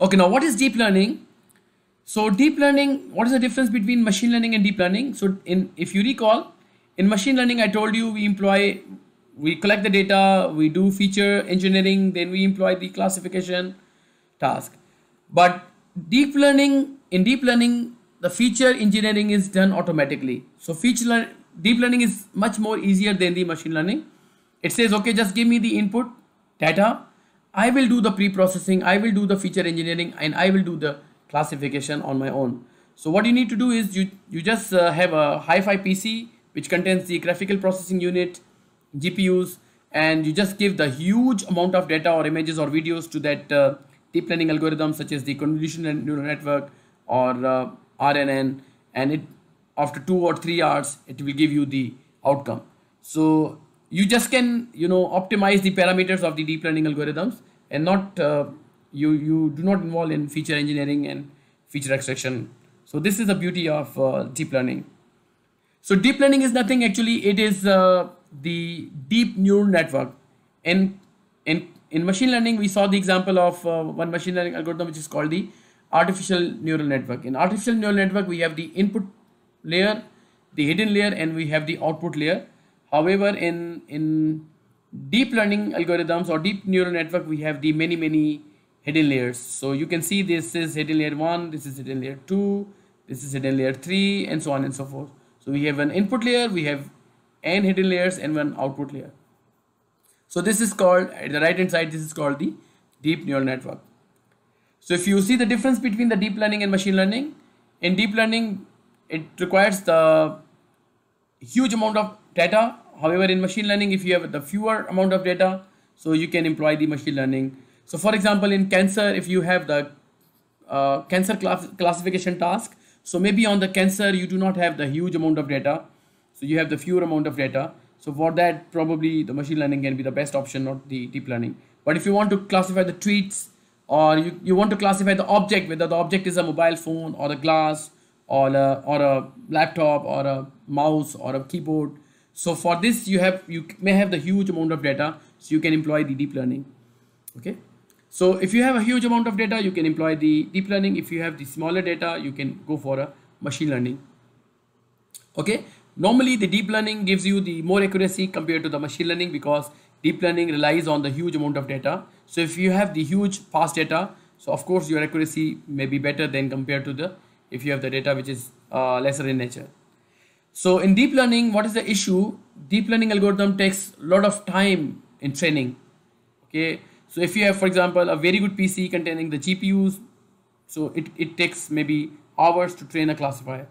Okay, now what is deep learning? So deep learning, what is the difference between machine learning and deep learning? So if you recall, in machine learning, I told you we collect the data, we do feature engineering, then we employ the classification task. But in deep learning, the feature engineering is done automatically. So deep learning is much more easier than the machine learning. It says, okay, just give me the input data. I will do the pre-processing, I will do the feature engineering, and I will do the classification on my own. So what you need to do is you just have a hi-fi PC which contains the graphical processing unit, GPUs, and you just give the huge amount of data or images or videos to that deep learning algorithm, such as the convolutional neural network or RNN, and it after 2 or 3 hours it will give you the outcome. So you just can optimize the parameters of the deep learning algorithms, and not you do not involve in feature engineering and feature extraction. So this is the beauty of deep learning. So deep learning is nothing actually. It is the deep neural network. In in machine learning, we saw the example of one machine learning algorithm which is called the artificial neural network. In artificial neural network, we have the input layer, the hidden layer, and we have the output layer. However, in deep learning algorithms or deep neural network, we have the many hidden layers. So you can see this is hidden layer 1, this is hidden layer 2, this is hidden layer 3, and so on and so forth. So we have an input layer, we have n hidden layers, and one output layer. So this is called, at the right hand side, this is called the deep neural network. So if you see the difference between the deep learning and machine learning, in deep learning, it requires the huge amount of data. However, in machine learning, if you have the fewer amount of data, so you can employ the machine learning. So for example, in cancer, if you have the cancer classification task, so maybe on the cancer, you do not have the huge amount of data. So you have the fewer amount of data. So for that, probably the machine learning can be the best option, not the deep learning. But if you want to classify the tweets, or you want to classify the object, whether the object is a mobile phone or a glass or a laptop or a mouse or a keyboard. So for this, you may have the huge amount of data, so you can employ the deep learning. Okay. So if you have a huge amount of data, you can employ the deep learning. If you have the smaller data, you can go for a machine learning. Okay. Normally, the deep learning gives you the more accuracy compared to the machine learning, because deep learning relies on the huge amount of data. So if you have the huge fast data, so of course your accuracy may be better than compared to if you have the data which is lesser in nature. So in deep learning, what is the issue? Deep learning algorithm takes a lot of time in training. Okay. So if you have, for example, a very good PC containing the GPUs, so it takes maybe hours to train a classifier.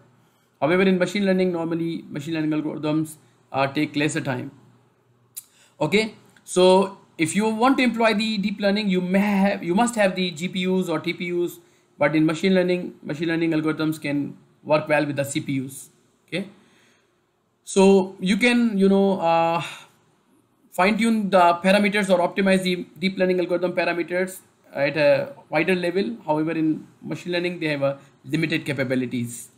However, in machine learning, normally machine learning algorithms take lesser time. Okay, so if you want to employ the deep learning, you must have the GPUs or TPUs. But in machine learning algorithms can work well with the CPUs. Okay, so you can fine tune the parameters or optimize the deep learning algorithm parameters at a wider level. However, in machine learning, they have limited capabilities.